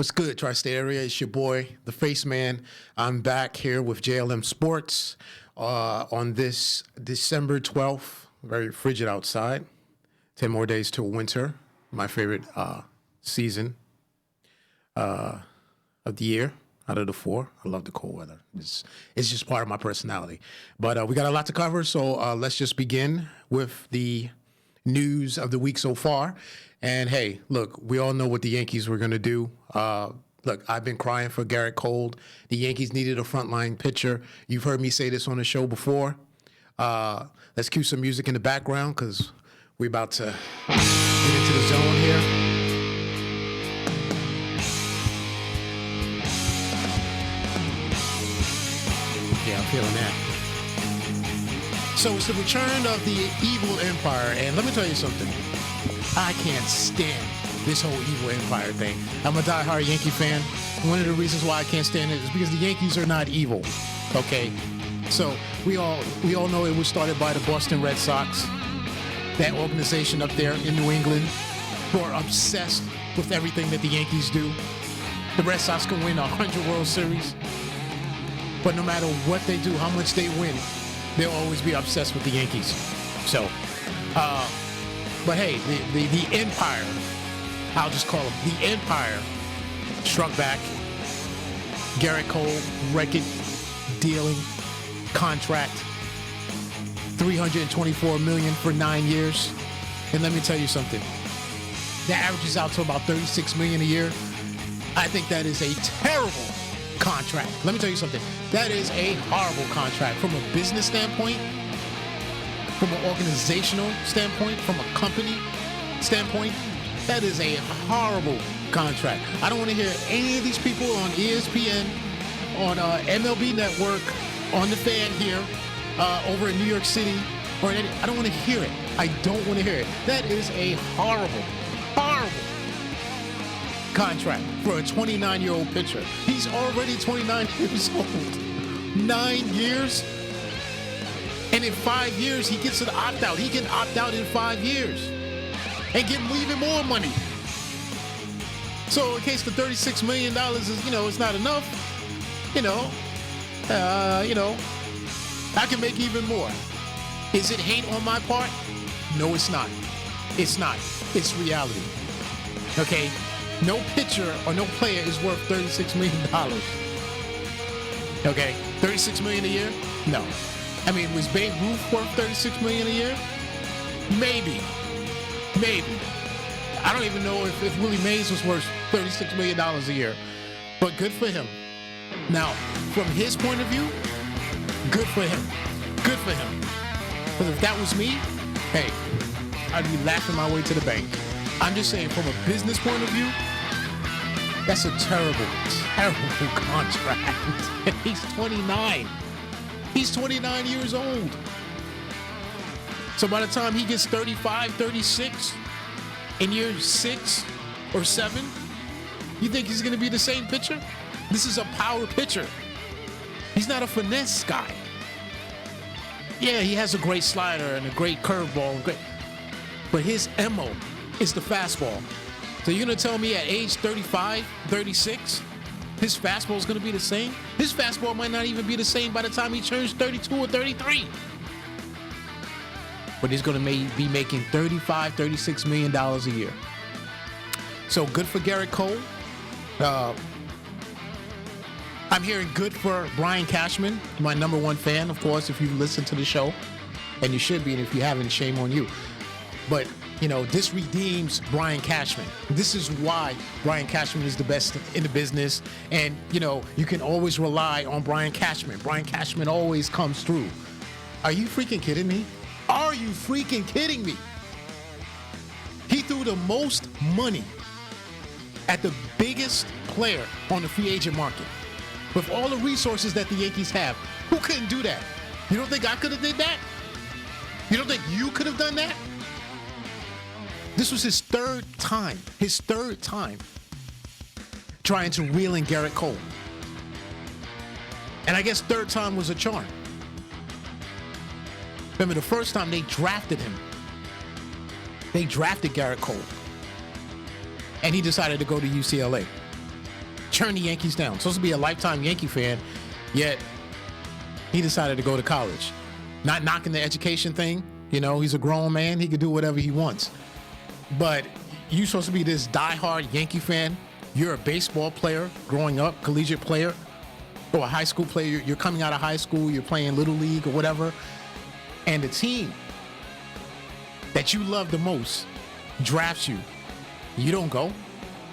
What's good, Tri-State area? It's your boy, the Face Man. I'm back here with JLM Sports on this December 12th. Very frigid outside. 10 more days till winter. My favorite season of the year out of the four. I love the cold weather. It's just part of my personality. But we got a lot to cover, so let's just begin with the news of the week so far. And hey, look, we all know what the Yankees were going to do. Look, I've been crying for Garrett Cole. The Yankees needed a frontline pitcher. You've heard me say this on the show before. Let's cue some music in the background because we're about to get into the zone here. Yeah, I'm feeling that. So it's the return of the evil empire. And let me tell you something. I can't stand this whole evil empire thing. I'm a diehard Yankee fan. One of the reasons why I can't stand it is because the Yankees are not evil. Okay? So we all know it was started by the Boston Red Sox. That organization up there in New England who are obsessed with everything that the Yankees do. The Red Sox can win 100 World Series. But no matter what they do, how much they win, they'll always be obsessed with the Yankees. So, but hey, the Empire, I'll just call them the Empire, struck back. Garrett Cole, record-dealing contract, $324 million for 9 years. And let me tell you something. That averages out to about $36 million a year. I think that is a terrible contract. Let me tell you something. That is a horrible contract from a business standpoint, from an organizational standpoint, from a company standpoint. That is a horrible contract. I don't want to hear any of these people on ESPN, on MLB Network, on the Fan here, over in New York City, I don't want to hear it. I don't want to hear it. That is a horrible, horrible contract for a 29-year-old pitcher. He's already 29 years old. 9 years? And in 5 years, he gets an opt-out. He can opt out in 5 years and get even more money. So in case the $36 million is, it's not enough, I can make even more. Is it hate on my part? No, it's not. It's not. It's reality. Okay? No pitcher or no player is worth $36 million. Okay? $36 million a year? No. I mean, was Babe Ruth worth $36 million a year? Maybe. I don't even know if Willie Mays was worth $36 million a year. But good for him. Now, from his point of view, good for him. Good for him. Because if that was me, hey, I'd be laughing my way to the bank. I'm just saying, from a business point of view, that's a terrible, terrible contract. He's 29. He's 29 years old. So by the time he gets 35, 36, in year 6 or 7, you think he's going to be the same pitcher? This is a power pitcher. He's not a finesse guy. Yeah, he has a great slider and a great curveball, but his MO is the fastball. So you're going to tell me at age 35, 36, his fastball is going to be the same? His fastball might not even be the same by the time he turns 32 or 33. But he's going to be making $35, $36 million a year. So good for Garrett Cole. I'm hearing good for Brian Cashman, my number one fan, of course, if you listen to the show. And you should be, and if you haven't, shame on you. But, this redeems Brian Cashman. This is why Brian Cashman is the best in the business. And, you can always rely on Brian Cashman. Brian Cashman always comes through. Are you freaking kidding me? Are you freaking kidding me? He threw the most money at the biggest player on the free agent market. With all the resources that the Yankees have, who couldn't do that? You don't think I could have did that? You don't think you could have done that? This was his third time trying to reel in Garrett Cole. And I guess third time was a charm. Remember, the first time they drafted him, they drafted Garrett Cole. And he decided to go to UCLA. Turn the Yankees down. Supposed to be a lifetime Yankee fan, yet he decided to go to college. Not knocking the education thing. You know, he's a grown man. He can do whatever he wants. But you're supposed to be this diehard Yankee fan. You're a baseball player growing up, collegiate player, or a high school player. You're coming out of high school. You're playing Little League or whatever. And the team that you love the most drafts you. You don't go?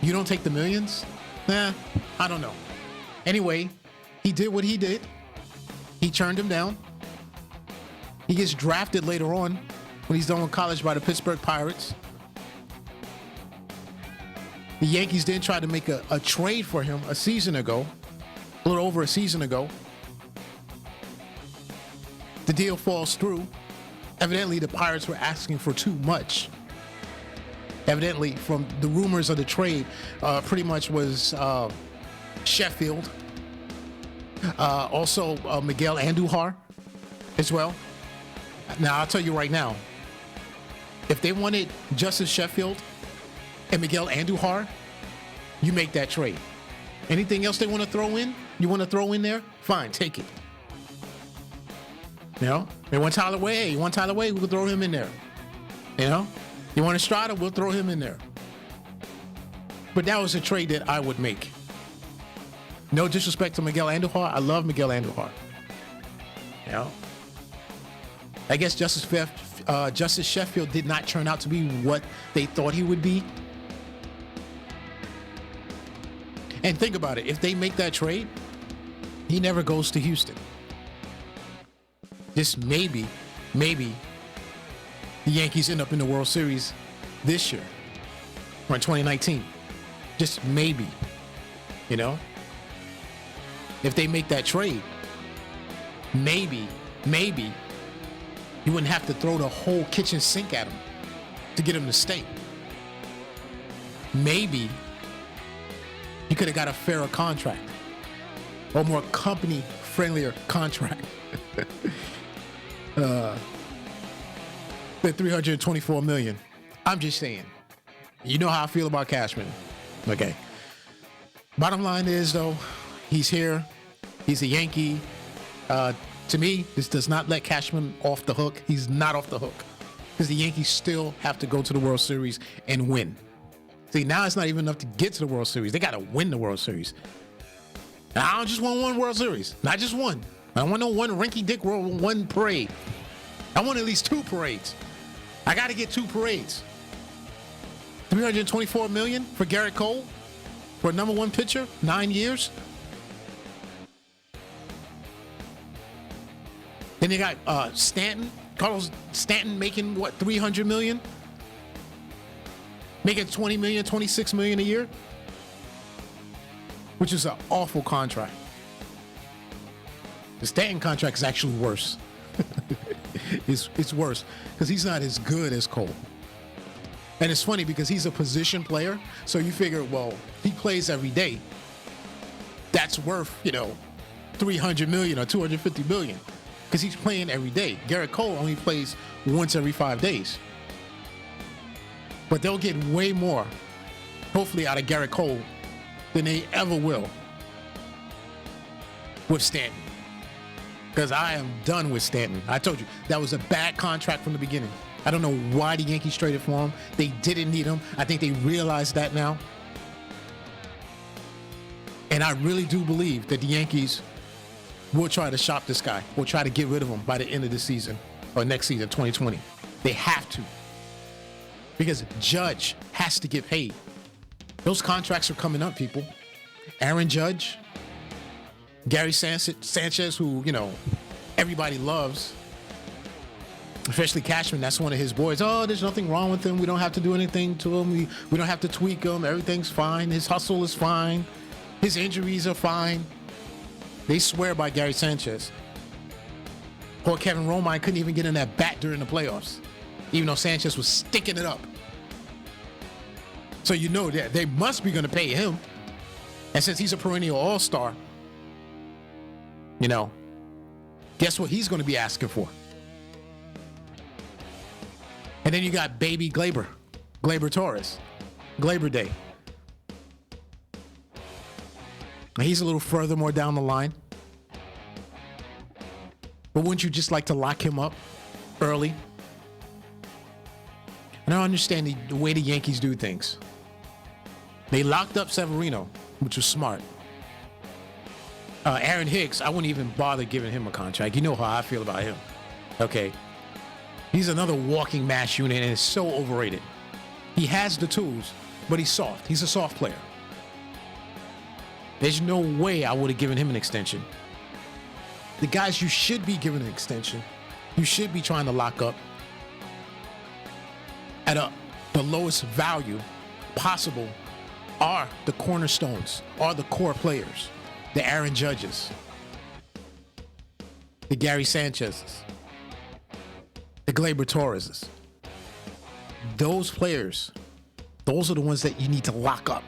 You don't take the millions? Nah, I don't know. Anyway, he did what he did. He turned him down. He gets drafted later on when he's done with college by the Pittsburgh Pirates. The Yankees then tried to make a trade for him a season ago, a little over a season ago. The deal falls through. Evidently, the Pirates were asking for too much. Evidently, from the rumors of the trade, pretty much was Sheffield, also Miguel Andujar as well. Now, I'll tell you right now, if they wanted Justice Sheffield and Miguel Andujar, you make that trade. Anything else they want to throw in, you want to throw in there, fine, take it. You know, they want Tyler Wade. Hey, you want Tyler Wade, we'll throw him in there. You know, you want Estrada, we'll throw him in there. But that was a trade that I would make. No disrespect to Miguel Andujar. I love Miguel Andujar. You know, I guess Justice Sheffield did not turn out to be what they thought he would be. And think about it. If they make that trade, he never goes to Houston. Just maybe the Yankees end up in the World Series this year or in 2019. Just maybe, you know? If they make that trade, maybe you wouldn't have to throw the whole kitchen sink at him to get him to stay. Maybe you could have got a fairer contract or more company-friendlier contract. The $324 million. I'm just saying. You know how I feel about Cashman. Okay. Bottom line is, though, he's here. He's a Yankee. To me, this does not let Cashman off the hook. He's not off the hook because the Yankees still have to go to the World Series and win. See, now it's not even enough to get to the World Series. They got to win the World Series. And I don't just want one World Series. Not just one. I don't want no one rinky-dink one parade. I want at least two parades. I got to get two parades. $324 million for Garrett Cole for a number one pitcher, 9 years. Then they got Stanton, Carlos Stanton making what, $300 million? Making $20 million, $26 million a year, which is an awful contract. The Stanton contract is actually worse. It's worse because he's not as good as Cole. And it's funny because he's a position player, so you figure, well, he plays every day. That's worth, $300 million or $250 million because he's playing every day. Garrett Cole only plays once every 5 days. But they'll get way more, hopefully, out of Garrett Cole than they ever will with Stanton. Because I am done with Stanton. I told you, that was a bad contract from the beginning. I don't know why the Yankees traded for him. They didn't need him. I think they realize that now. And I really do believe that the Yankees will try to shop this guy. Will try to get rid of him by the end of the season or next season, 2020. They have to. Because Judge has to get paid. Those contracts are coming up, people. Aaron Judge, Gary Sanchez, who, everybody loves, especially Cashman. That's one of his boys. Oh, there's nothing wrong with him. We don't have to do anything to him. We don't have to tweak him. Everything's fine. His hustle is fine. His injuries are fine. They swear by Gary Sanchez. Poor Kevin Romine couldn't even get in that bat during the playoffs, even though Sanchez was sticking it up. So you know that they must be going to pay him. And since he's a perennial all-star, guess what he's going to be asking for? And then you got baby Gleyber Torres, Gleyber Day. He's a little further more down the line. But wouldn't you just like to lock him up early? And I understand the way the Yankees do things. They locked up Severino, which was smart. Aaron Hicks, I wouldn't even bother giving him a contract. You know how I feel about him. Okay. He's another walking mass unit and is so overrated. He has the tools, but he's soft. He's a soft player. There's no way I would have given him an extension. The guys you should be giving an extension, you should be trying to lock up at the lowest value possible are the cornerstones, are the core players, the Aaron Judges, the Gary Sanchez's, the Gleyber Torreses. Those players, those are the ones that you need to lock up.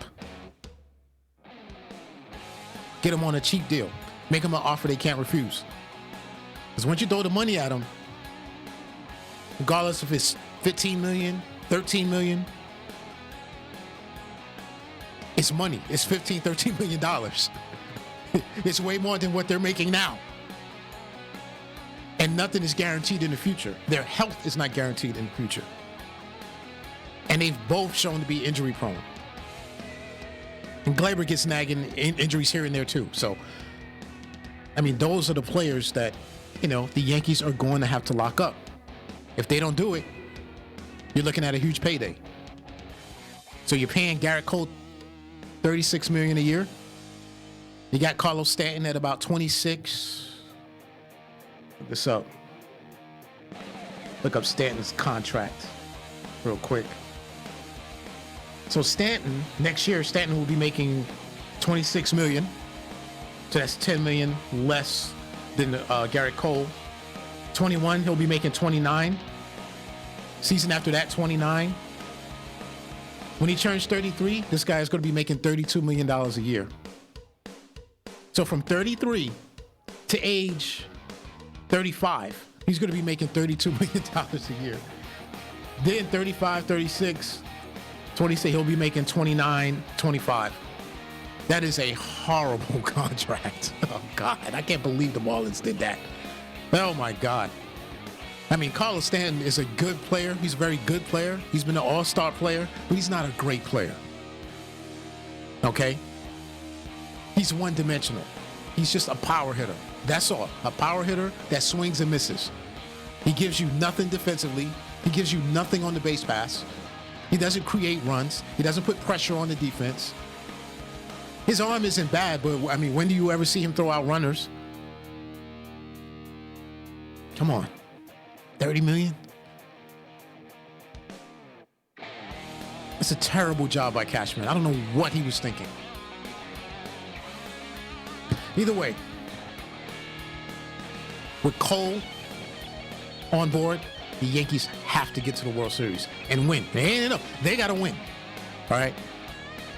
Get them on a cheap deal. Make them an offer they can't refuse. Because once you throw the money at them, regardless if it's $15 million, $13 million, it's money. It's $15, $13 million. It's way more than what they're making now. And nothing is guaranteed in the future. Their health is not guaranteed in the future. And they've both shown to be injury prone. And Gleyber gets nagging injuries here and there too. So, I mean, those are the players that, you know, the Yankees are going to have to lock up. If they don't do it, you're looking at a huge payday. So you're paying Garrett Cole $36 million a year. You got Carlos Stanton at about 26. Look this up. Look up Stanton's contract real quick. So Stanton, next year, Stanton will be making $26 million. So that's $10 million less than Garrett Cole. 21, he'll be making 29. Season after that, 29. When he turns 33, this guy is going to be making $32 million a year. So from 33 to age 35, he's going to be making $32 million a year. Then 35, 36, 26, he'll be making 29, 25. That is a horrible contract. Oh, God, I can't believe the Marlins did that. Oh, my God. I mean, Carlos Stanton is a good player. He's a very good player. He's been an all-star player, but he's not a great player. Okay? He's one-dimensional. He's just a power hitter. That's all. A power hitter that swings and misses. He gives you nothing defensively. He gives you nothing on the base pass. He doesn't create runs. He doesn't put pressure on the defense. His arm isn't bad, but, I mean, when do you ever see him throw out runners? Come on. 30 million? It's a terrible job by Cashman. I don't know what he was thinking. Either way, with Cole on board, the Yankees have to get to the World Series and win. They got to win. All right?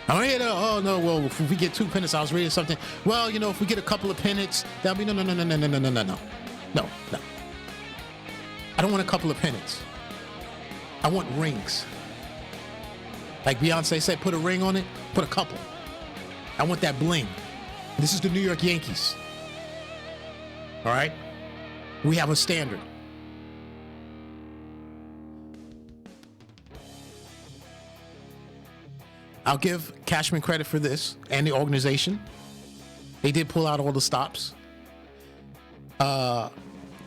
I don't hear the, oh, no, well, if we get 2 pennants, I was reading something. Well, you know, if we get a couple of pennants, that'll be no. No. I don't want a couple of pennants. I want rings. Like Beyonce said, put a ring on it, put a couple. I want that bling. This is the New York Yankees. All right? We have a standard. I'll give Cashman credit for this and the organization. They did pull out all the stops.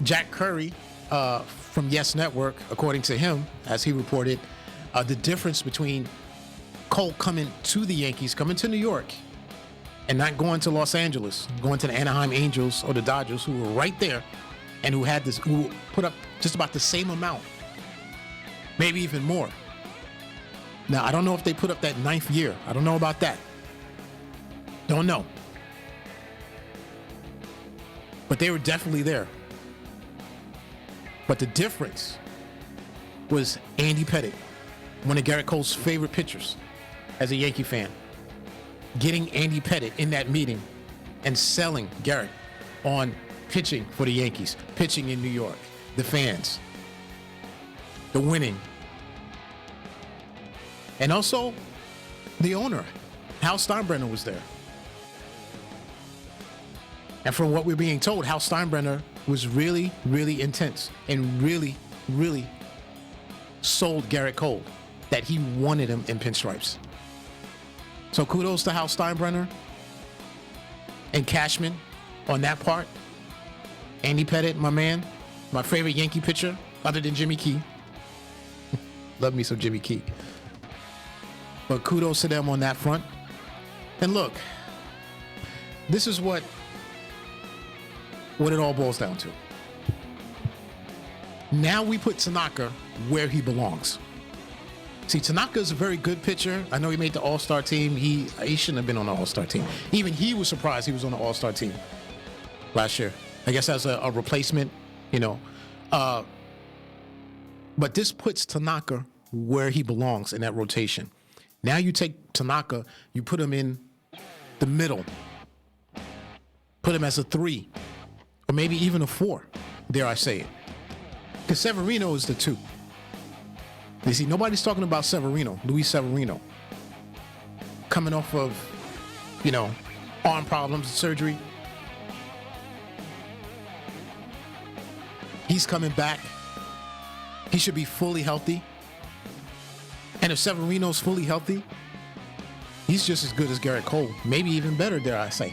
Jack Curry from Yes Network, according to him, as he reported, the difference between Cole coming to the Yankees, coming to New York, and not going to Los Angeles, going to the Anaheim Angels or the Dodgers, who were right there and who put up just about the same amount, maybe even more. Now, I don't know if they put up that 9th year. I don't know about that. Don't know. But they were definitely there. But the difference was Andy Pettitte, one of Garrett Cole's favorite pitchers as a Yankee fan, getting Andy Pettitte in that meeting and selling Garrett on pitching for the Yankees, pitching in New York, the fans, the winning. And also, the owner, Hal Steinbrenner, was there. And from what we're being told, Hal Steinbrenner was really, really intense and really, really sold Garrett Cole that he wanted him in pinstripes. So kudos to Hal Steinbrenner and Cashman on that part. Andy Pettit, my man, my favorite Yankee pitcher other than Jimmy Key. Love me some Jimmy Key. But kudos to them on that front. And look, this is what it all boils down to. Now we put Tanaka where he belongs. See, Tanaka is a very good pitcher. I know he made the All-Star team. He shouldn't have been on the All-Star team. Even he was surprised he was on the All-Star team last year. I guess as a replacement, you know. But this puts Tanaka where he belongs in that rotation. Now you take Tanaka, you put him in the middle. Put him as a 3. Or maybe even a 4, dare I say it. Because Severino is the 2. You see, nobody's talking about Severino, Luis Severino. Coming off of, arm problems, surgery. He's coming back. He should be fully healthy. And if Severino's fully healthy, he's just as good as Garrett Cole. Maybe even better, dare I say.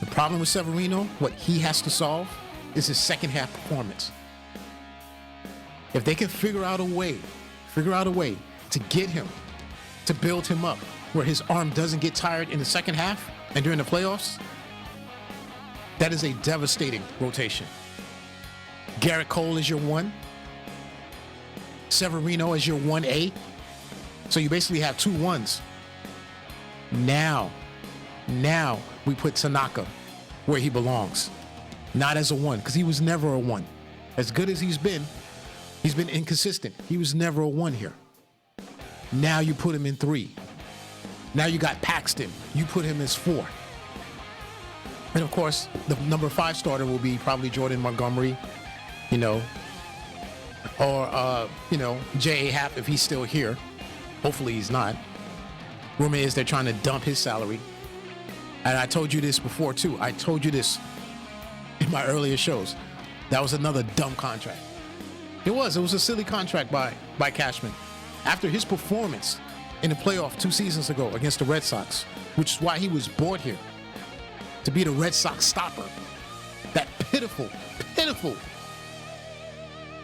The problem with Severino, what he has to solve, is his second half performance. If they can figure out a way to get him, to build him up, where his arm doesn't get tired in the second half and during the playoffs, that is a devastating rotation. Garrett Cole is your 1. Severino is your 1A. So you basically have 2 1s. Now we put Tanaka where he belongs. Not as a 1, because he was never a 1. As good as he's been inconsistent. He was never a 1 here. Now you put him in 3. Now you got Paxton. You put him as 4. And of course, the number 5 starter will be probably Jordan Montgomery, or J.A. Happ if he's still here. Hopefully he's not. Rumor is they're trying to dump his salary. And I told you this before too. I told you this in my earlier shows. That was another dumb contract. It was a silly contract by Cashman. After his performance in the playoff 2 seasons ago against the Red Sox, which is why he was brought here, to be the Red Sox stopper. That pitiful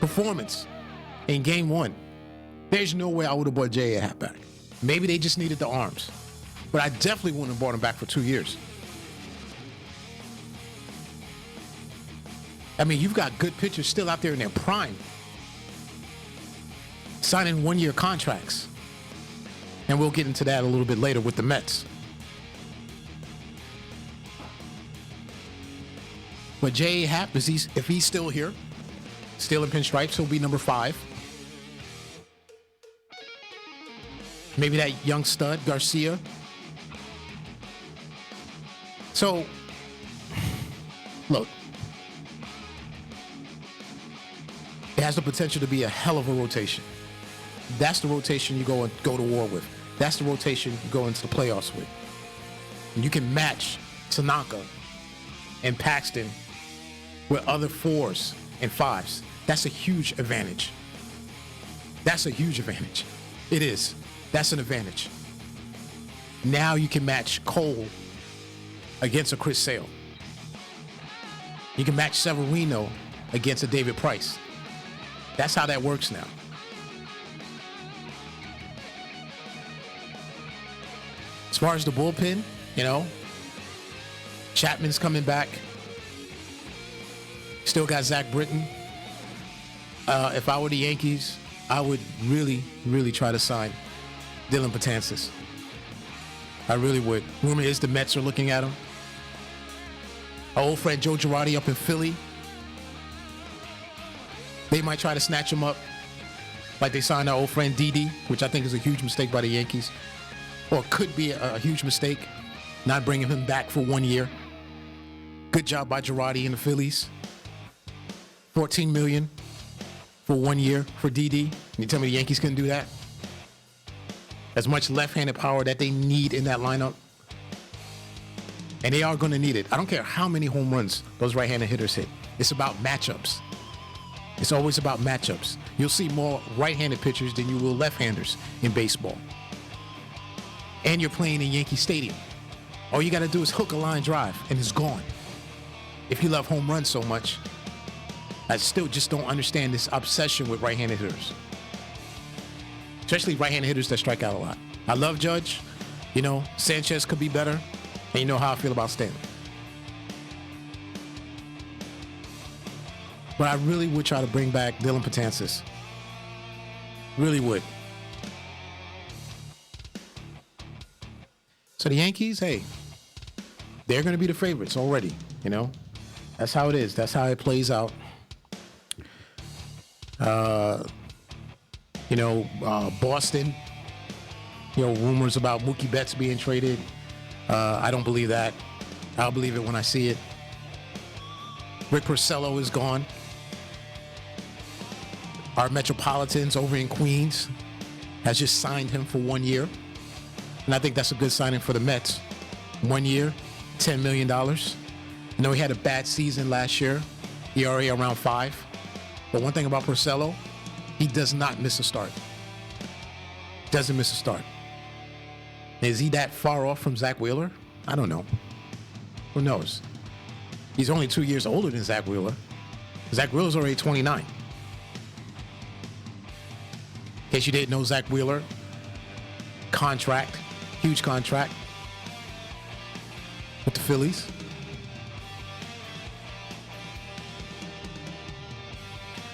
performance in game 1. There's no way I would have brought J.A. Happ back. Maybe they just needed the arms. But I definitely wouldn't have brought him back for 2 years. I mean, you've got good pitchers still out there in their prime, signing 1-year contracts. And we'll get into that a little bit later with the Mets. But J.A. Happ, if he's still here, still in pinstripes, he'll be number 5. Maybe that young stud, Garcia. So, look, it has the potential to be a hell of a rotation. That's the rotation you go to war with. That's the rotation you go into the playoffs with. And you can match Tanaka and Paxton with other 4s and 5s. That's a huge advantage. It is. That's an advantage. Now you can match Cole against a Chris Sale. You can match Severino against a David Price. That's how that works now. As far as the bullpen, Chapman's coming back. Still got Zach Britton. If I were the Yankees, I would really, really try to sign Dylan Betances. I really would. Rumor is the Mets are looking at him. Our old friend Joe Girardi up in Philly. They might try to snatch him up like they signed our old friend Didi, which I think is a huge mistake by the Yankees. Or could be a huge mistake, not bringing him back for 1 year. Good job by Girardi and the Phillies. $14 million for 1 year for Didi. You tell me the Yankees couldn't do that? As much left-handed power that they need in that lineup. And they are going to need it. I don't care how many home runs those right-handed hitters hit. It's about matchups. It's always about matchups. You'll see more right-handed pitchers than you will left-handers in baseball. And you're playing in Yankee Stadium. All you got to do is hook a line drive, and it's gone. If you love home runs so much, I still just don't understand this obsession with right-handed hitters. Especially right-handed hitters that strike out a lot. I love Judge. You know, Sanchez could be better. And you know how I feel about Stanley. But I really would try to bring back Dylan Betances. Really would. So the Yankees, hey, they're going to be the favorites already, you know. That's how it is. That's how it plays out. Boston, rumors about Mookie Betts being traded. I don't believe that. I'll believe it when I see it. Rick Porcello is gone. Our Metropolitans over in Queens has just signed him for 1 year. And I think that's a good signing for the Mets. 1 year, $10 million. I know he had a bad season last year, ERA around 5. But one thing about Porcello, he does not miss a start. Doesn't miss a start. Is he that far off from Zach Wheeler? I don't know. Who knows? He's only 2 years older than Zach Wheeler. Zach Wheeler's already 29. In case you didn't know, Zach Wheeler, contract, huge contract with the Phillies.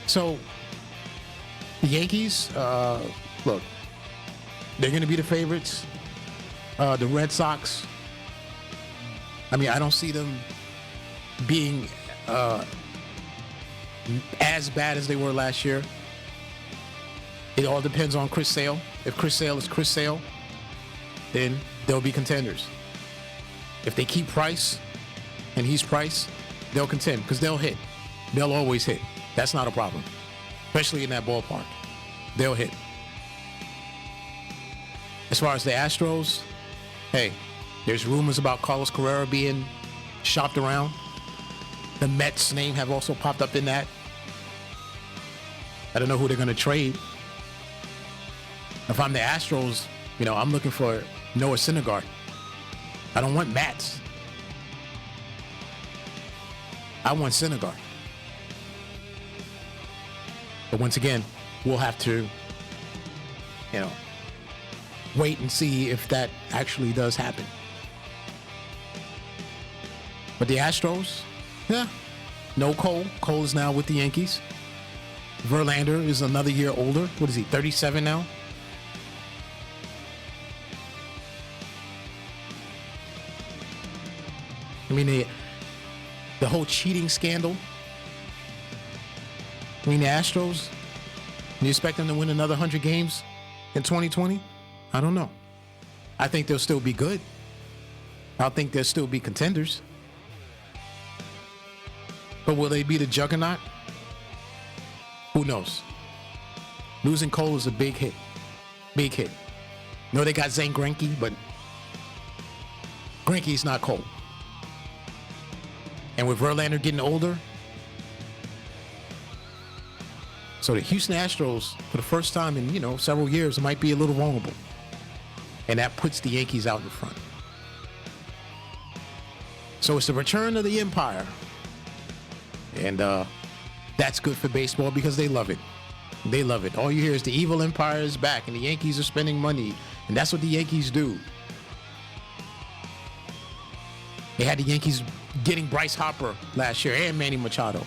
So, the Yankees, look, they're going to be the favorites. The Red Sox, I mean, I don't see them being as bad as they were last year. It all depends on Chris Sale. If Chris Sale is Chris Sale, then they'll be contenders. If they keep Price and he's Price, they'll contend because they'll hit. They'll always hit. That's not a problem, especially in that ballpark. They'll hit. As far as the Astros, hey, there's rumors about Carlos Correa being shopped around. The Mets' name have also popped up in that. I don't know who they're going to trade. If I'm the Astros, I'm looking for Noah Syndergaard. I don't want Mats. I want Syndergaard. But once again, we'll have to, wait and see if that actually does happen. But the Astros, no Cole. Cole is now with the Yankees. Verlander is another year older. What is he, 37 now? I mean, the whole cheating scandal. I mean, the Astros, you expect them to win another 100 games in 2020? I don't know. I think they'll still be good. I think they'll still be contenders. But will they be the juggernaut? Who knows? Losing Cole is a big hit. Big hit. No, they got Zane Greinke, but Greinke's not Cole. And with Verlander getting older, so the Houston Astros, for the first time in, several years, might be a little vulnerable. And that puts the Yankees out in front. So it's the return of the Empire. And that's good for baseball because they love it. They love it. All you hear is the evil empire is back and the Yankees are spending money. And that's what the Yankees do. They had the Yankees getting Bryce Harper last year and Manny Machado.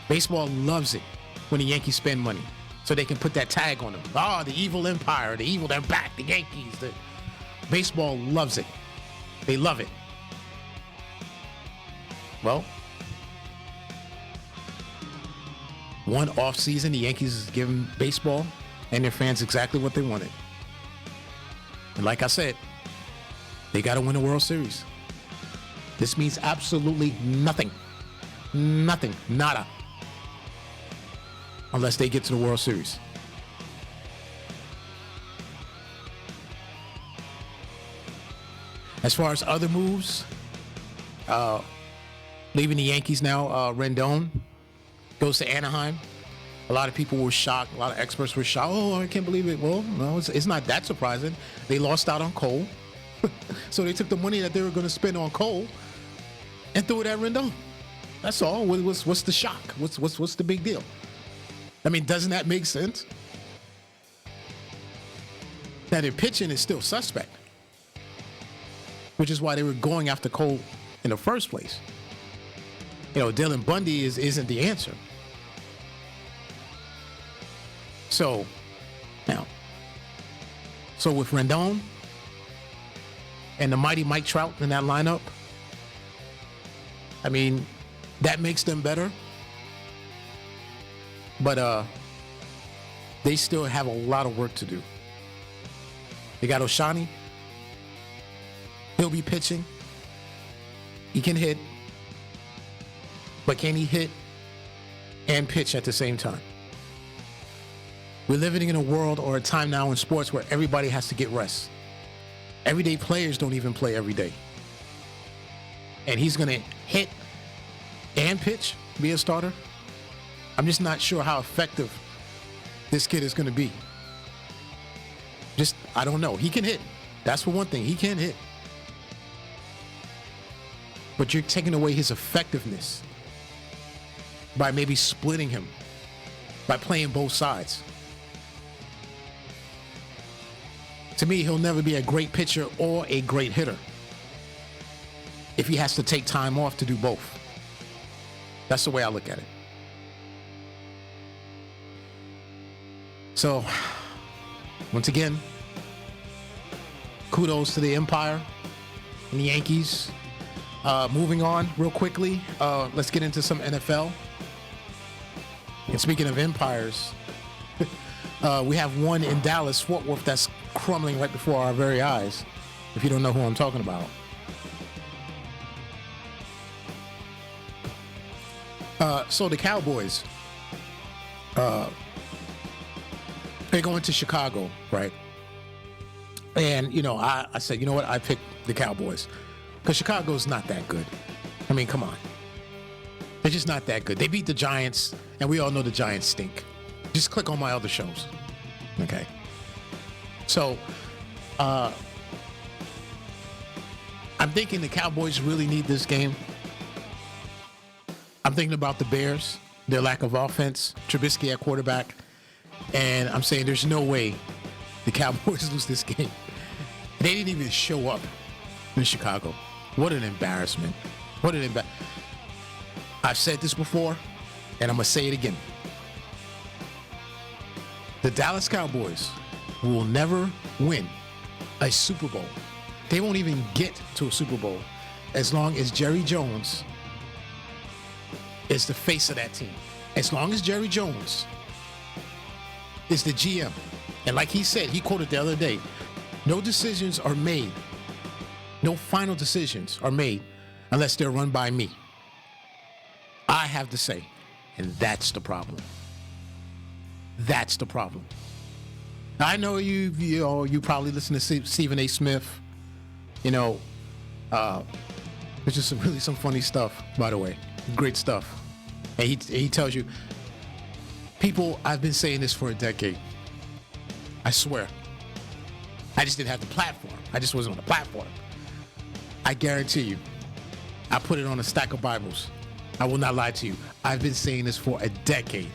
Baseball loves it when the Yankees spend money. So they can put that tag on them. Oh, the evil empire, they're back, the Yankees. Baseball loves it. They love it. Well, one off season, the Yankees is giving baseball and their fans exactly what they wanted. And like I said, they got to win a World Series. This means absolutely nothing. Nothing. Nada. Unless they get to the World Series. As far as other moves, leaving the Yankees now, Rendon goes to Anaheim. A lot of people were shocked. A lot of experts were shocked. Oh, I can't believe it. Well, no, it's not that surprising. They lost out on Cole. So they took the money that they were going to spend on Cole and threw it at Rendon. That's all. What's the shock? What's the big deal? I mean, doesn't that make sense? Now, their pitching is still suspect, which is why they were going after Cole in the first place. You know, Dylan Bundy isn't the answer. So, now, with Rendon and the mighty Mike Trout in that lineup, I mean, that makes them better. But they still have a lot of work to do. They got Oshani. He'll be pitching. He can hit. But can he hit and pitch at the same time? We're living in a world or a time now in sports where everybody has to get rest. Everyday players don't even play every day. And he's going to hit and pitch, be a starter. I'm just not sure how effective this kid is going to be. I don't know. He can hit. That's for one thing. He can hit. But you're taking away his effectiveness by maybe splitting him, by playing both sides. To me, he'll never be a great pitcher or a great hitter if he has to take time off to do both. That's the way I look at it. So, once again, kudos to the Empire and the Yankees. Moving on real quickly, let's get into some NFL. And speaking of empires, we have one in Dallas, Fort Worth, that's crumbling right before our very eyes, if you don't know who I'm talking about. So the Cowboys, they're going to Chicago, right? And, you know, I said, you know what? I picked the Cowboys because Chicago's not that good. I mean, come on. They're just not that good. They beat the Giants, and we all know the Giants stink. Just click on my other shows. Okay. So, I'm thinking the Cowboys really need this game. I'm thinking about the Bears, their lack of offense, Trubisky at quarterback, and I'm saying there's no way the Cowboys lose this game. They didn't even show up in Chicago. What an embarrassment. I've said this before, and I'm going to say it again. The Dallas Cowboys will never win a Super Bowl. They won't even get to a Super Bowl as long as Jerry Jones is the face of that team. As long as Jerry Jones is the GM. And like he said, he quoted the other day, no decisions are made, no final decisions are made unless they're run by me. I have to say, and that's the problem. That's the problem. I know you probably listen to Stephen A. Smith, which is really some funny stuff, by the way. Great stuff. And he tells you, people, I've been saying this for a decade. I swear. I just didn't have the platform. I just wasn't on the platform. I guarantee you, I put it on a stack of Bibles. I will not lie to you. I've been saying this for a decade.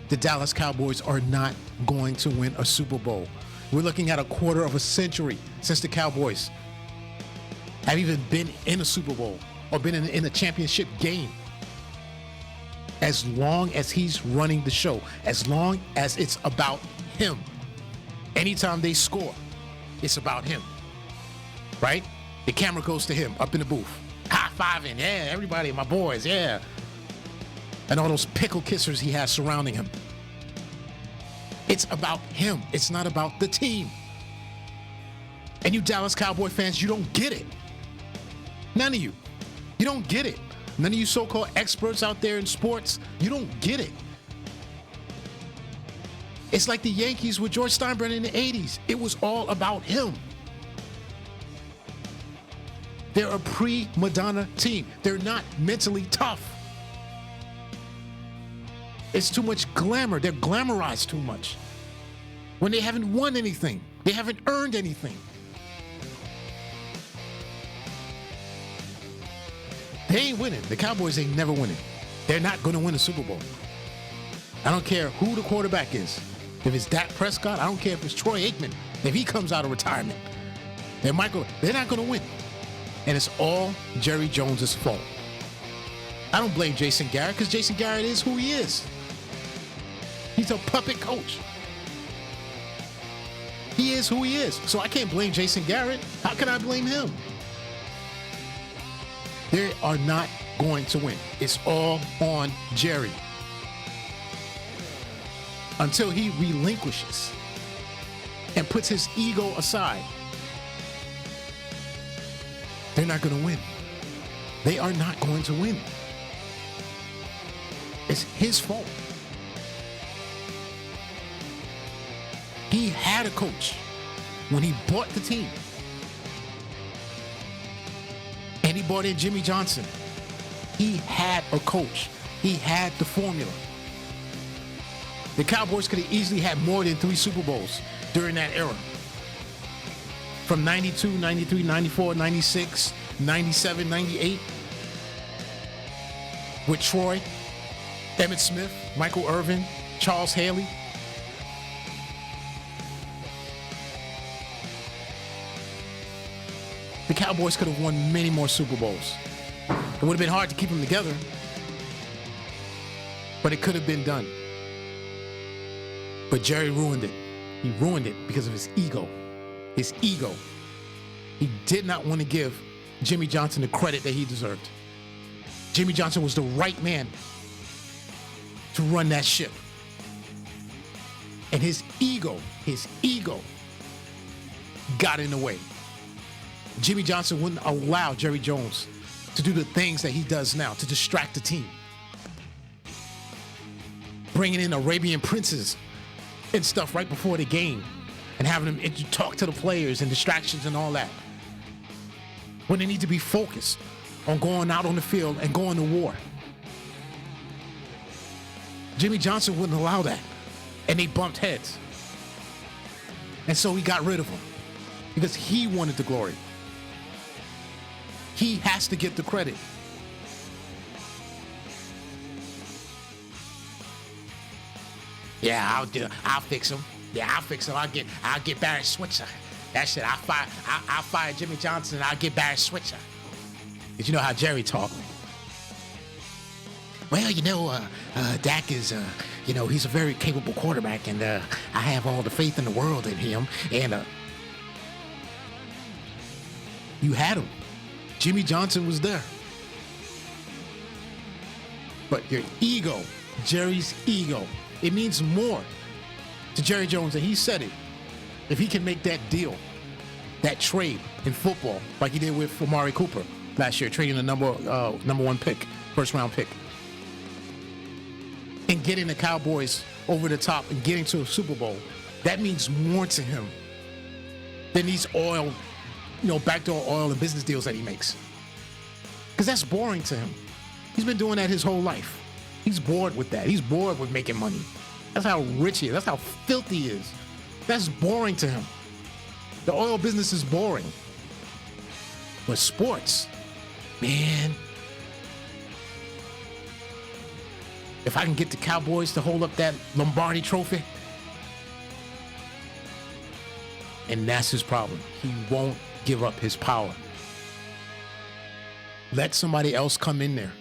The Dallas Cowboys are not going to win a Super Bowl. We're looking at a quarter of a century since the Cowboys have even been in a Super Bowl or been in a championship game. As long as he's running the show, as long as it's about him. Anytime they score, it's about him, right? The camera goes to him up in the booth. High-fiving, yeah, everybody, my boys, yeah. And all those pickle kissers he has surrounding him. It's about him. It's not about the team. And you Dallas Cowboy fans, you don't get it. None of you. You don't get it. None of you so-called experts out there in sports, you don't get it. It's like the Yankees with George Steinbrenner in the 80s. It was all about him. They're a pre-Madonna team. They're not mentally tough. It's too much glamour. They're glamorized too much. When they haven't won anything, they haven't earned anything. They ain't winning. The Cowboys ain't never winning. They're not going to win a Super Bowl. I don't care who the quarterback is. If it's Dak Prescott, I don't care if it's Troy Aikman. If he comes out of retirement, they're not going to win. And it's all Jerry Jones' fault. I don't blame Jason Garrett because Jason Garrett is who he is. He's a puppet coach. He is who he is. So I can't blame Jason Garrett. How can I blame him? They are not going to win. It's all on Jerry. Until he relinquishes and puts his ego aside, they're not going to win. They are not going to win. It's his fault. He had a coach when he bought the team. And he brought in Jimmy Johnson. He had a coach. He had the formula. The Cowboys could have easily had more than 3 Super Bowls during that era. From 92, 93, 94, 96, 97, 98. With Troy, Emmitt Smith, Michael Irvin, Charles Haley. The Cowboys could have won many more Super Bowls. It would have been hard to keep them together, but it could have been done. But Jerry ruined it. He ruined it because of his ego. His ego. He did not want to give Jimmy Johnson the credit that he deserved. Jimmy Johnson was the right man to run that ship. And his ego got in the way. Jimmy Johnson wouldn't allow Jerry Jones to do the things that he does now, to distract the team. Bringing in Arabian princes and stuff right before the game and having them talk to the players and distractions and all that. When they need to be focused on going out on the field and going to war. Jimmy Johnson wouldn't allow that. And they bumped heads. And so he got rid of him because he wanted the glory. He has to get the credit. Yeah, I'll fix him. Yeah, I'll fix him. I'll get Barry Switzer. That's it. I'll fire Jimmy Johnson and I'll get Barry Switzer. Did you know how Jerry talked? Well, Dak is, he's a very capable quarterback, and I have all the faith in the world in him. And you had him. Jimmy Johnson was there. But your ego, Jerry's ego, it means more to Jerry Jones, and he said it. If he can make that deal, that trade in football, like he did with Amari Cooper last year, trading the number 1 pick, first round pick, and getting the Cowboys over the top and getting to a Super Bowl, that means more to him than these backdoor oil and business deals that he makes. Because that's boring to him. He's been doing that his whole life. He's bored with that. He's bored with making money. That's how rich he is. That's how filthy he is. That's boring to him. The oil business is boring. But sports, man, if I can get the Cowboys to hold up that Lombardi trophy, and that's his problem. He won't give up his power. Let somebody else come in there.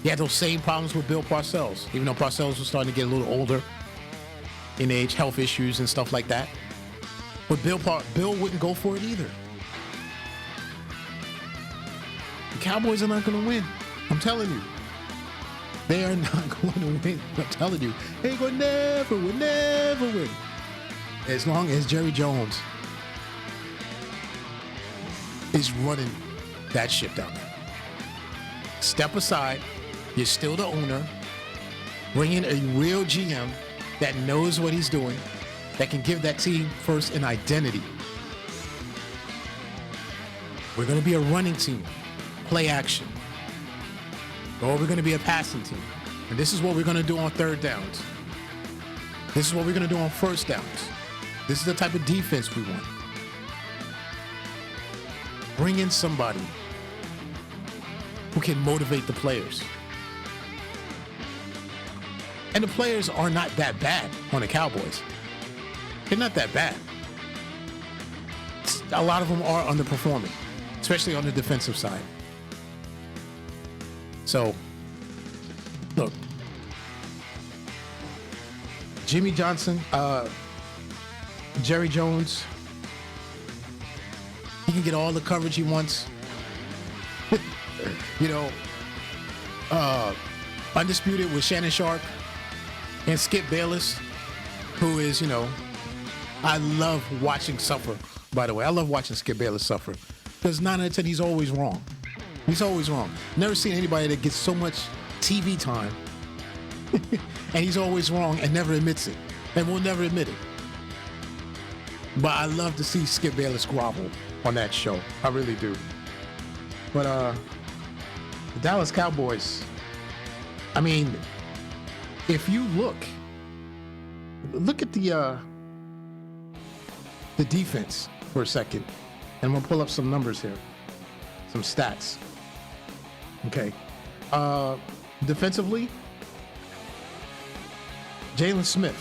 He had those same problems with Bill Parcells, even though Parcells was starting to get a little older in age, health issues and stuff like that. But Bill wouldn't go for it either. The Cowboys are not going to win. I'm telling you. They are not going to win. I'm telling you. They're going to never win. As long as Jerry Jones is running that ship down there. Step aside. You're still the owner. Bring in a real GM that knows what he's doing, that can give that team first an identity. We're going to be a running team, play action. Or we're going to be a passing team. And this is what we're going to do on third downs. This is what we're going to do on first downs. This is the type of defense we want. Bring in somebody who can motivate the players. And the players are not that bad on the Cowboys. They're not that bad. A lot of them are underperforming, especially on the defensive side. So, look, Jimmy Johnson, Jerry Jones, he can get all the coverage he wants. You know, Undisputed with Shannon Sharp and Skip Bayless, who is, you know, I love watching suffer, by the way. I love watching Skip Bayless suffer. Because 9 out of 10, he's always wrong. He's always wrong. Never seen anybody that gets so much TV time and he's always wrong and never admits it. And will never admit it. But I love to see Skip Bayless grovel on that show. I really do. But the Dallas Cowboys, I mean, if you look at the defense for a second, and we'll pull up some numbers here, some stats. Okay. Defensively, Jalen Smith.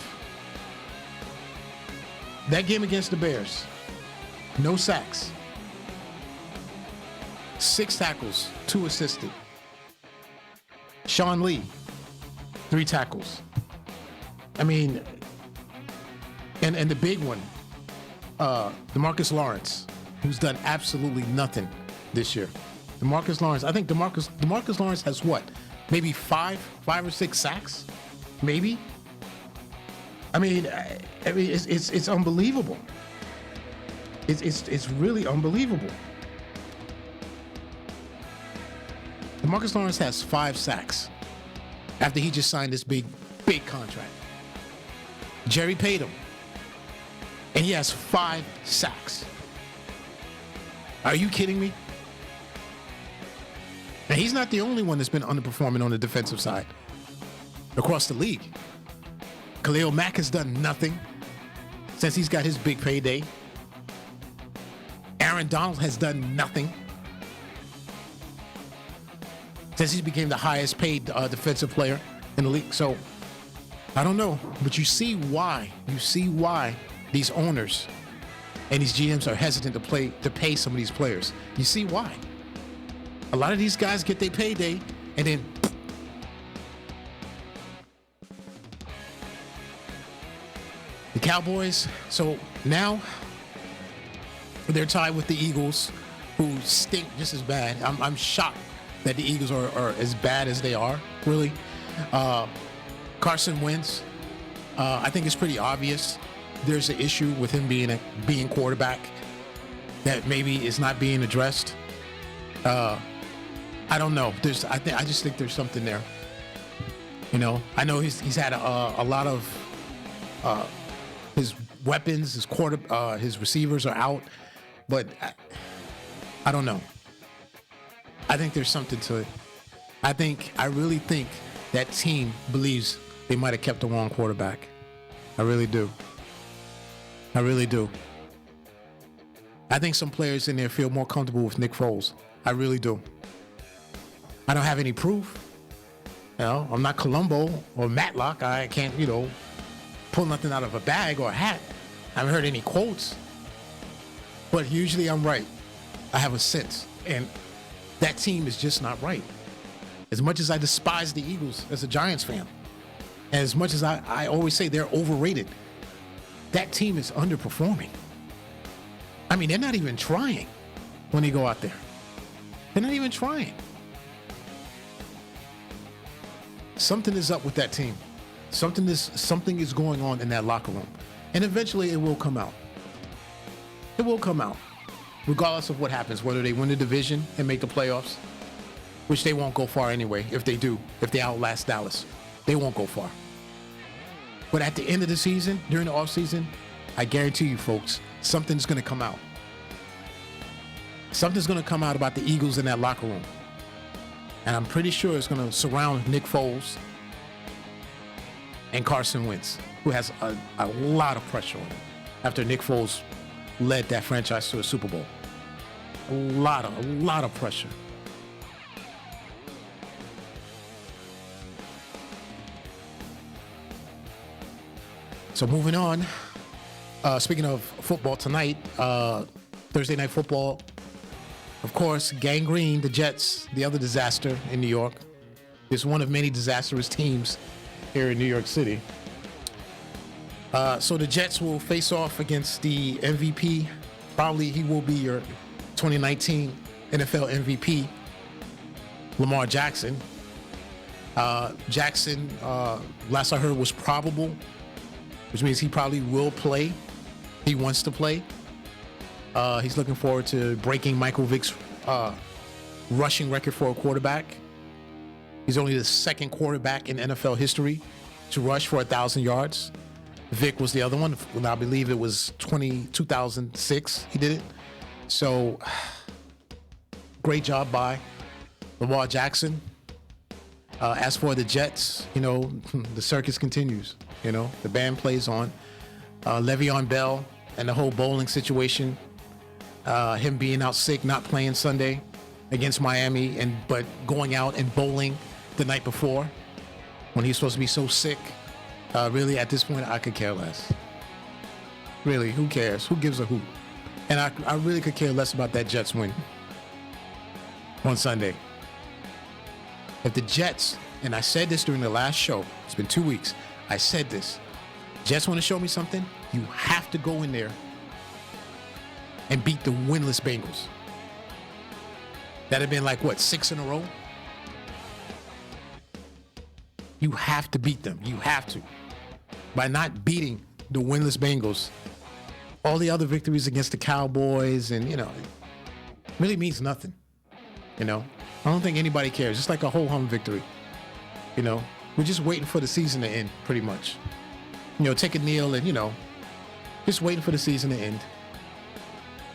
That game against the Bears, no sacks. 6 tackles, 2 assisted. Sean Lee, 3 tackles. I mean, and the big one, DeMarcus Lawrence, who's done absolutely nothing this year. DeMarcus Lawrence, I think DeMarcus Lawrence has what? Maybe 5 or 6 sacks? Maybe? I mean, it's unbelievable. It's really unbelievable. DeMarcus Lawrence has 5 sacks after he just signed this big contract. Jerry paid him, and he has 5 sacks. Are you kidding me? And he's not the only one that's been underperforming on the defensive side across the league. Khalil Mack has done nothing since he's got his big payday. Aaron Donald has done nothing since he became the highest paid defensive player in the league. So I don't know, but you see why these owners and these GMs are hesitant to pay some of these players. You see why? A lot of these guys get their payday and then the Cowboys. So now they're tied with the Eagles, who stink just as bad. I'm shocked that the Eagles are as bad as they are, really. Carson Wentz, I think it's pretty obvious there's an issue with him being quarterback that maybe is not being addressed. I don't know. I just think there's something there. You know, I know he's had a lot of his weapons, his receivers are out, but I don't know. I think there's something to it. I really think that team believes they might have kept the wrong quarterback. I really do. I really do. I think some players in there feel more comfortable with Nick Foles. I really do. I don't have any proof. You know, I'm not Columbo or Matlock. I can't, pull nothing out of a bag or a hat. I haven't heard any quotes. But usually I'm right. I have a sense. And that team is just not right. As much as I despise the Eagles as a Giants fan, and as much as I always say they're overrated, that team is underperforming. I mean, they're not even trying when they go out there. They're not even trying. Something is up with that team. Something is going on in that locker room. And eventually it will come out. It will come out. Regardless of what happens, whether they win the division and make the playoffs, which they won't go far anyway. If they do, if they outlast Dallas, they won't go far. But at the end of the season, during the offseason, I guarantee you folks, something's going to come out. Something's going to come out about the Eagles in that locker room. And I'm pretty sure it's going to surround Nick Foles and Carson Wentz, who has a lot of pressure on him after Nick Foles led that franchise to a Super Bowl. A lot of pressure. So moving on, speaking of football tonight, Thursday Night Football, of course, Gangrene, the Jets, the other disaster in New York. It's one of many disastrous teams here in New York City. So the Jets will face off against the MVP. Probably he will be your 2019 NFL MVP, Lamar Jackson. Jackson, last I heard, was probable, which means he probably will play. He wants to play. He's looking forward to breaking Michael Vick's rushing record for a quarterback. He's only the second quarterback in NFL history to rush for 1,000 yards. Vick was the other one. I believe it was 2006 he did it. So, great job by Lamar Jackson. As for the Jets, the circus continues. The band plays on. Le'Veon Bell and the whole bowling situation, him being out sick, not playing Sunday against Miami, but going out and bowling the night before when he's supposed to be so sick. Really, at this point, I could care less. Really, who cares? Who gives a hoot? And I really could care less about that Jets win on Sunday. If the Jets, and I said this during the last show, it's been 2 weeks, I said this, Jets want to show me something, you have to go in there and beat the winless Bengals. That'd have been like, 6 in a row? You have to beat them. You have to. By not beating the winless Bengals, all the other victories against the Cowboys and, it really means nothing. I don't think anybody cares. It's like a ho-hum victory. We're just waiting for the season to end, pretty much. Take a kneel and, just waiting for the season to end.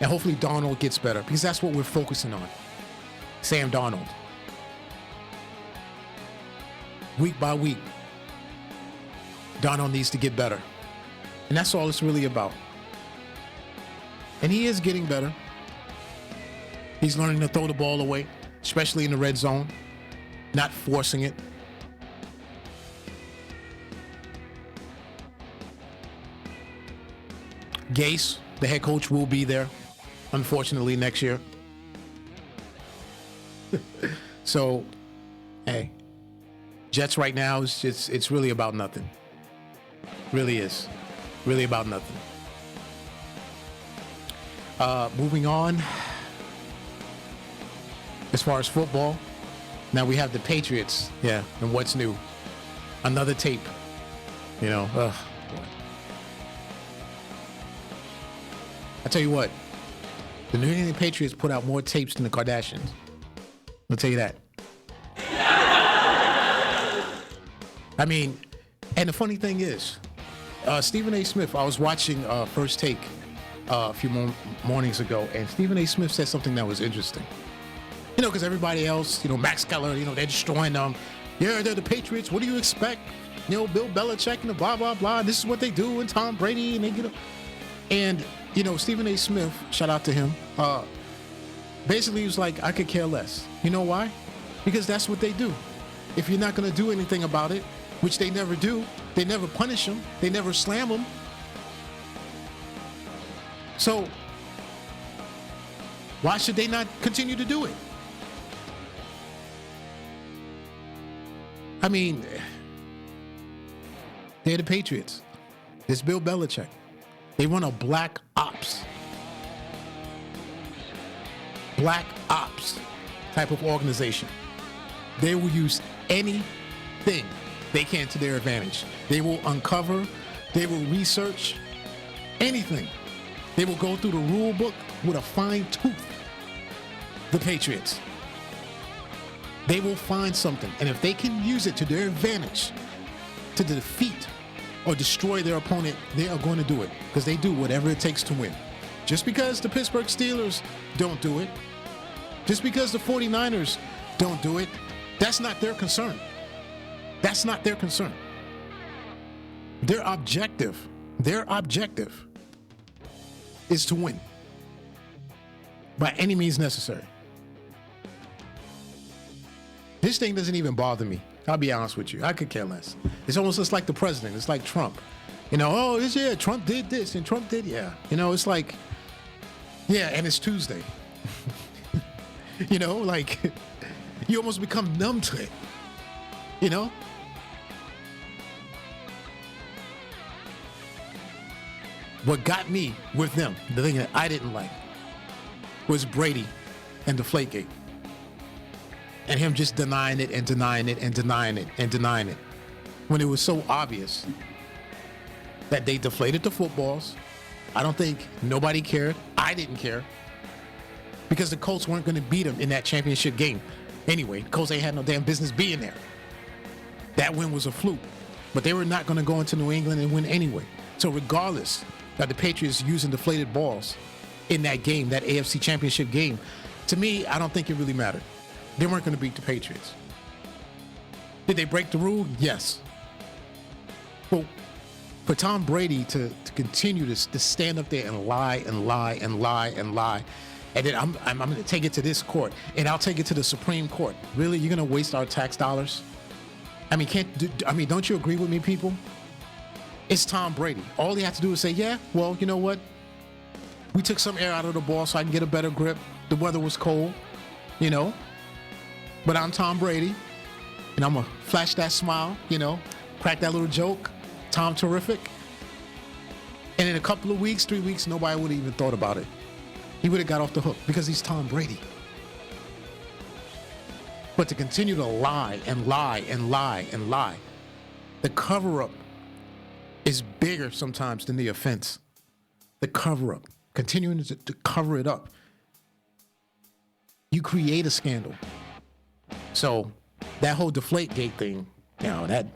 And hopefully Darnold gets better, because that's what we're focusing on. Sam Darnold. Week by week, Darnold needs to get better. And that's all it's really about. And he is getting better. He's learning to throw the ball away, especially in the red zone, not forcing it. Gase, the head coach, will be there, unfortunately, next year. So, hey, Jets right now, it's really about nothing. Really is. Really about nothing. Moving on. As far as football, now we have the Patriots. Yeah, and what's new? Another tape. Boy. I tell you what, the New England Patriots put out more tapes than the Kardashians. I'll tell you that. I mean, and the funny thing is, Stephen A. Smith, I was watching First Take a few mornings ago, and Stephen A. Smith said something that was interesting. Because everybody else, Max Keller, they're destroying them. Yeah, they're the Patriots. What do you expect? Bill Belichick and the blah, blah, blah. This is what they do, and Tom Brady, and they, And, Stephen A. Smith, shout out to him, basically he was like, I could care less. You know why? Because that's what they do. If you're not going to do anything about it, which they never do, they never punish them, they never slam them. So, why should they not continue to do it? I mean, they're the Patriots. It's Bill Belichick. They run a black ops type of organization. They will use anything they can to their advantage. They will uncover, they will research anything. They will go through the rule book with a fine tooth. The Patriots. They will find something, and if they can use it to their advantage to defeat or destroy their opponent, they are going to do it, because they do whatever it takes to win. Just because the Pittsburgh Steelers don't do it, just because the 49ers don't do it, that's not their concern. That's not their concern. Their objective is to win by any means necessary. This thing doesn't even bother me. I'll be honest with you. I could care less. It's almost just like the president. It's like Trump. Trump did this and Trump did, it's like, and it's Tuesday. You almost become numb to it, What got me with them, the thing that I didn't like, was Brady and Deflategate. And him just denying it and denying it and denying it and denying it. When it was so obvious that they deflated the footballs. I don't think nobody cared. I didn't care. Because the Colts weren't going to beat them in that championship game. Anyway, the Colts ain't had no damn business being there. That win was a fluke. But they were not going to go into New England and win anyway. So regardless of the Patriots using deflated balls in that game, that AFC championship game, to me, I don't think it really mattered. They weren't going to beat the Patriots. Did they break the rule? Yes. Well, for Tom Brady to continue to stand up there and lie and lie and lie and lie, and then I'm going to take it to this court, and I'll take it to the Supreme Court. Really? You're going to waste our tax dollars? Don't you agree with me, people? It's Tom Brady. All he had to do is say, yeah, well, you know what? We took some air out of the ball so I can get a better grip. The weather was cold, But I'm Tom Brady, and I'm going to flash that smile, crack that little joke. Tom Terrific. And in a couple of weeks, 3 weeks, nobody would have even thought about it. He would have got off the hook because he's Tom Brady. But to continue to lie and lie and lie and lie, the cover-up is bigger sometimes than the offense. The cover-up, continuing to cover it up. You create a scandal. So that whole Deflategate thing, that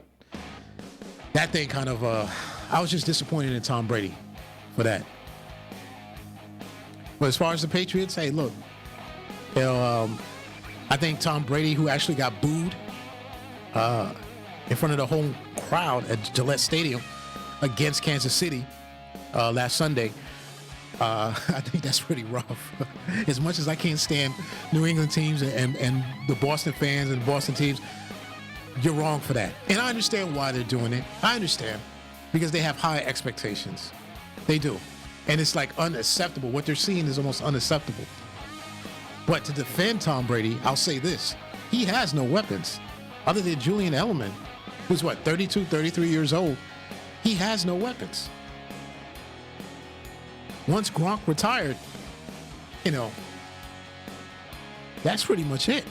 thing kind of, I was just disappointed in Tom Brady for that. But as far as the Patriots, hey, look, I think Tom Brady, who actually got booed in front of the whole crowd at Gillette Stadium against Kansas City last Sunday, I think that's pretty rough. As much as I can't stand New England teams and the Boston fans and the Boston teams, you're wrong for that. And I understand why they're doing it. I understand. Because they have high expectations. They do. And it's like unacceptable. What they're seeing is almost unacceptable. But to defend Tom Brady, I'll say this. He has no weapons. Other than Julian Edelman, who's 32, 33 years old. He has no weapons. Once Gronk retired, that's pretty much it.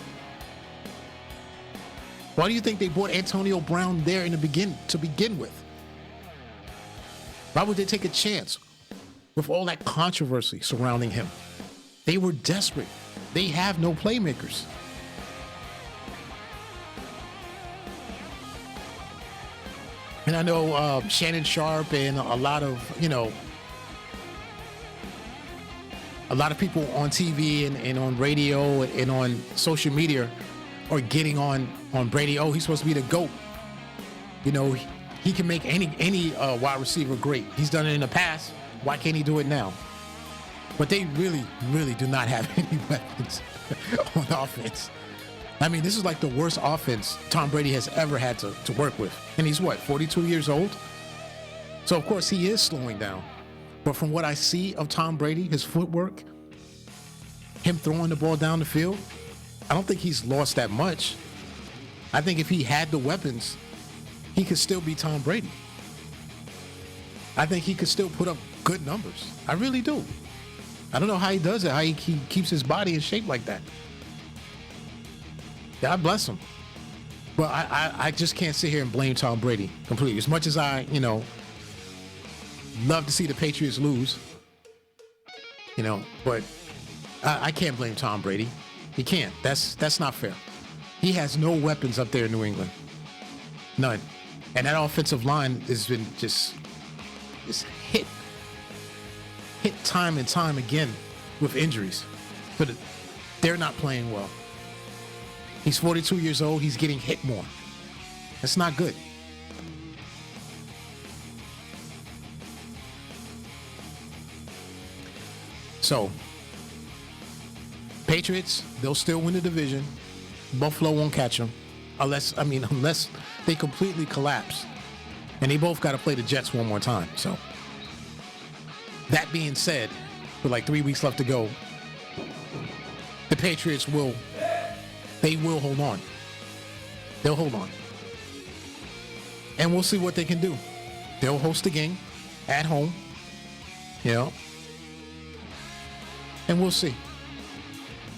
Why do you think they bought Antonio Brown there to begin with? Why would they take a chance with all that controversy surrounding him? They were desperate. They have no playmakers. And I know Shannon Sharp and a lot of people on TV and on radio and on social media are getting on Brady. Oh, he's supposed to be the GOAT. He can make any wide receiver great. He's done it in the past. Why can't he do it now? But they really, really do not have any weapons on offense. This is like the worst offense Tom Brady has ever had to work with. And he's 42 years old? So, of course, he is slowing down. But from what I see of Tom Brady, his footwork, him throwing the ball down the field, I don't think he's lost that much. I think if he had the weapons, he could still be Tom Brady. I think he could still put up good numbers. I really do. I don't know how he does it, how he keeps his body in shape like that. God bless him. But I just can't sit here and blame Tom Brady completely. As much as I, love to see the Patriots lose, but I can't blame Tom Brady. He can't. That's not fair. He has no weapons up there in New England. None. And that offensive line has been just hit time and time again with injuries. But they're not playing well. He's 42 years old. He's getting hit more. That's not good. So, Patriots, they'll still win the division. Buffalo won't catch them. Unless they completely collapse. And they both got to play the Jets one more time. So, that being said, with like 3 weeks left to go, the Patriots will hold on. They'll hold on. And we'll see what they can do. They'll host a game at home, and we'll see.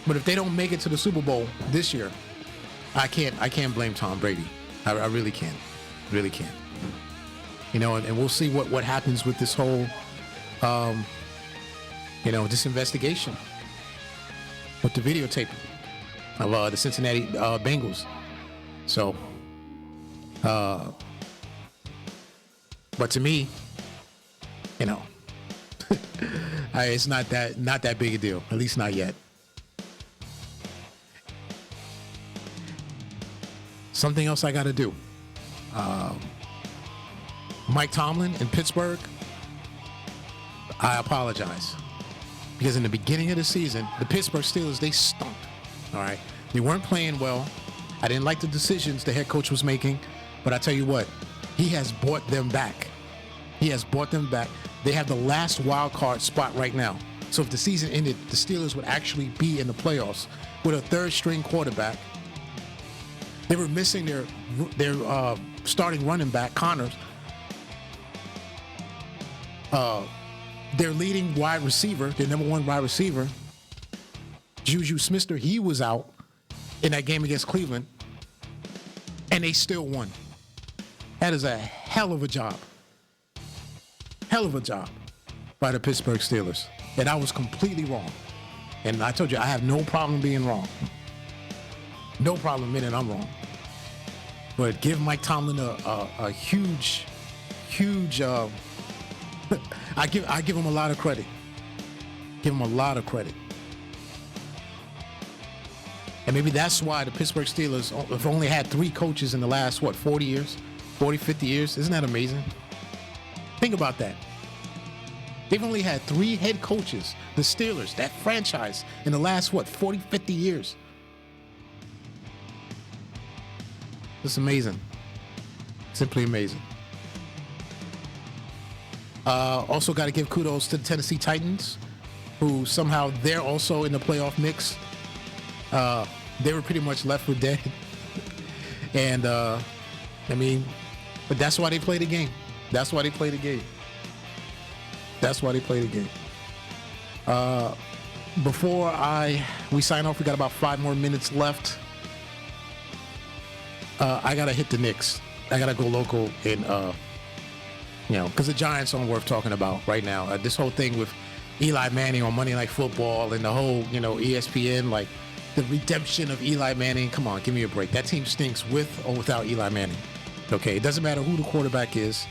But if they don't make it to the Super Bowl this year, I can't blame Tom Brady. I really can't. Really can't. And we'll see what happens with this whole, this investigation with the videotaping of the Cincinnati Bengals. So, but to me, it's not that big a deal. At least not yet. Something else I got to do. Mike Tomlin in Pittsburgh, I apologize. Because in the beginning of the season, the Pittsburgh Steelers, they stunk. All right? They weren't playing well. I didn't like the decisions the head coach was making. But I tell you what, he has brought them back. He has brought them back. They have the last wild card spot right now. So if the season ended, the Steelers would actually be in the playoffs with a third-string quarterback. They were missing their starting running back, Connors. Their leading wide receiver, their number one wide receiver, Juju Smith-Schuster, he was out in that game against Cleveland, and they still won. That is a hell of a job. Hell of a job by the Pittsburgh Steelers. And I was completely wrong. And I told you, I have no problem being wrong. No problem admitting I'm wrong. But give Mike Tomlin a huge I give him a lot of credit. Give him a lot of credit. And maybe that's why the Pittsburgh Steelers have only had 3 coaches in the last, 40 years? 40, 50 years? Isn't that amazing? Think about that. They've only had 3 head coaches, the Steelers, that franchise, in the last, 40, 50 years. It's amazing. Simply amazing. Also got to give kudos to the Tennessee Titans, who somehow they're also in the playoff mix. They were pretty much left for dead. And, but that's why they play the game. That's why they play the game. That's why they play the game. Before we sign off, we got about 5 more minutes left. I got to hit the Knicks. I got to go local in, because the Giants aren't worth talking about right now. This whole thing with Eli Manning on Monday Night Football and the whole, ESPN, like the redemption of Eli Manning. Come on, give me a break. That team stinks with or without Eli Manning. Okay, it doesn't matter who the quarterback is.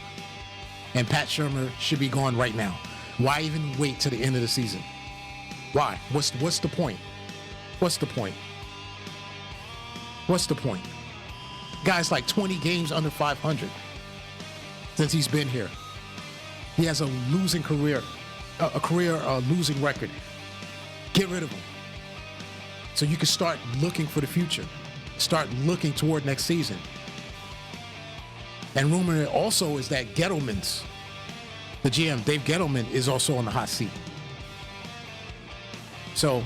And Pat Shurmur should be gone right now. Why even wait to the end of the season? Why? What's the point? What's the point? What's the point? Guy's like 20 games under 500 since he's been here. He has a losing career, a losing record. Get rid of him. So you can start looking for the future. Start looking toward next season. And rumor also is that Gettleman's, the GM, Dave Gettleman, is also on the hot seat. So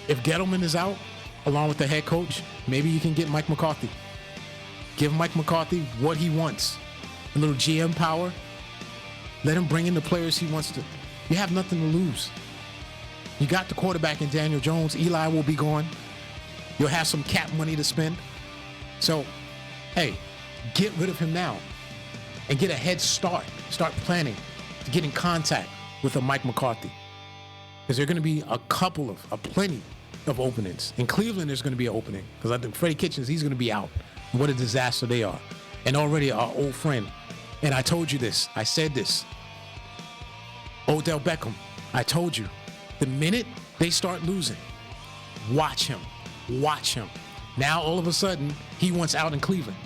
if Gettleman is out, along with the head coach, maybe you can get Mike McCarthy. Give Mike McCarthy what he wants. A little GM power. Let him bring in the players he wants to. You have nothing to lose. You got the quarterback in Daniel Jones. Eli will be gone. You'll have some cap money to spend. So, hey, get rid of him now and get a head start. Start planning to get in contact with a Mike McCarthy. Because there are going to be a plenty of openings. In Cleveland, there's going to be an opening. Because I think Freddie Kitchens, he's going to be out. What a disaster they are. And already our old friend, and I told you this, I said this, Odell Beckham, I told you, the minute they start losing, watch him. Watch him. Now, all of a sudden, he wants out in Cleveland.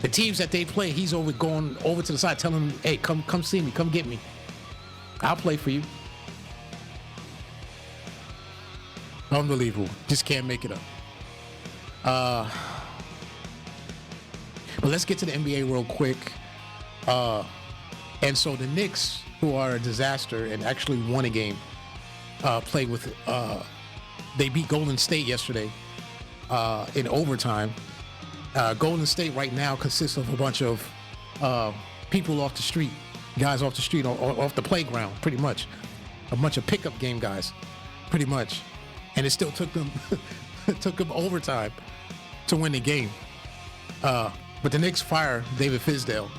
The teams that they play, he's going over to the side, telling them, hey, come see me, come get me. I'll play for you. Unbelievable. Just can't make it up. But let's get to the NBA real quick. And so the Knicks, who are a disaster and actually won a game, played with, they beat Golden State yesterday in overtime. Golden State right now consists of a bunch of people off the street, guys off the street, off the playground, pretty much. A bunch of pickup game guys, pretty much. And it still took them overtime to win the game. But the Knicks fire David Fizdale.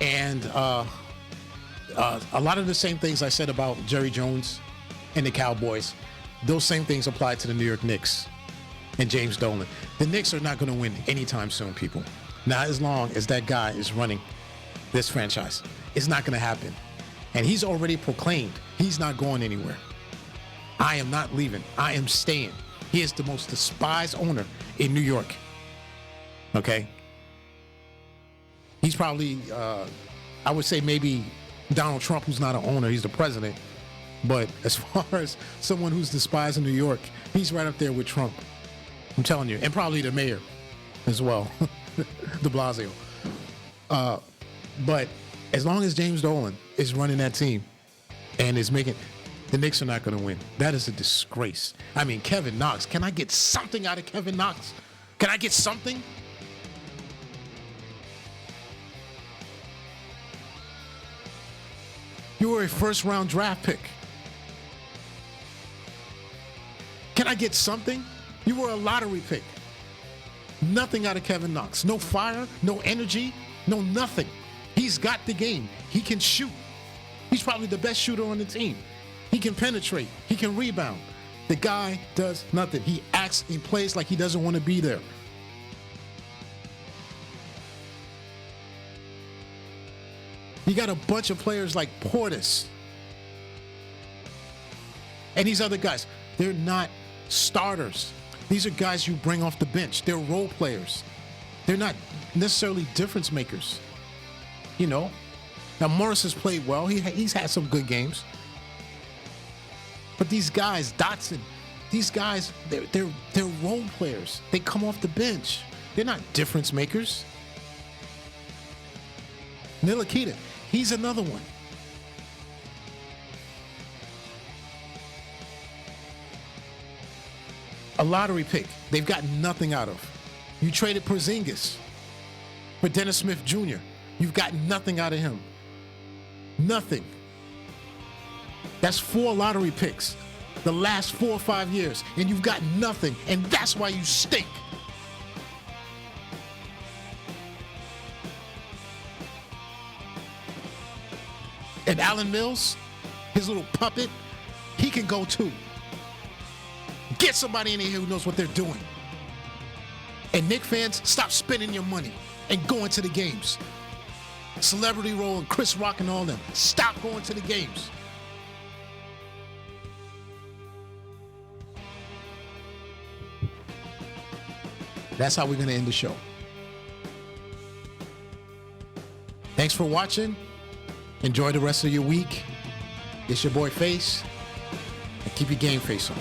And a lot of the same things I said about Jerry Jones and the Cowboys, those same things apply to the New York Knicks and James Dolan. The Knicks are not going to win anytime soon, people. Not as long as that guy is running this franchise. It's not going to happen. And he's already proclaimed he's not going anywhere. I am not leaving. I am staying. He is the most despised owner in New York. Okay? He's probably, I would say maybe Donald Trump, who's not an owner. He's the president. But as far as someone who's despised in New York, he's right up there with Trump. I'm telling you. And probably the mayor as well, de Blasio. But as long as James Dolan is running that team and is making, the Knicks are not going to win. That is a disgrace. I mean, Kevin Knox. Can I get something out of Kevin Knox? Can I get something? You were a first-round draft pick. Can I get something? You were a lottery pick. Nothing out of Kevin Knox. No fire, no energy, no nothing. He's got the game. He can shoot. He's probably the best shooter on the team. He can penetrate. He can rebound. The guy does nothing. He acts, he plays like he doesn't want to be there. You got a bunch of players like Portis and these other guys. They're not starters. These are guys you bring off the bench. They're role players. They're not necessarily difference makers. You know? Now, Morris has played well. He's had some good games. But these guys, Dotson, these guys, they're role players. They come off the bench. They're not difference makers. Ntilikina, he's another one. A lottery pick they've got nothing out of. You traded Porzingis for Dennis Smith Jr. You've got nothing out of him. Nothing. That's 4 lottery picks the last 4 or 5 years, and you've got nothing, and that's why you stink. And Allen Mills, his little puppet, he can go too. Get somebody in here who knows what they're doing. And Knicks fans, stop spending your money and going to the games. Celebrity Roll and Chris Rock and all them. Stop going to the games. That's how we're going to end the show. Thanks for watching. Enjoy the rest of your week. It's your boy Face. And keep your game face on.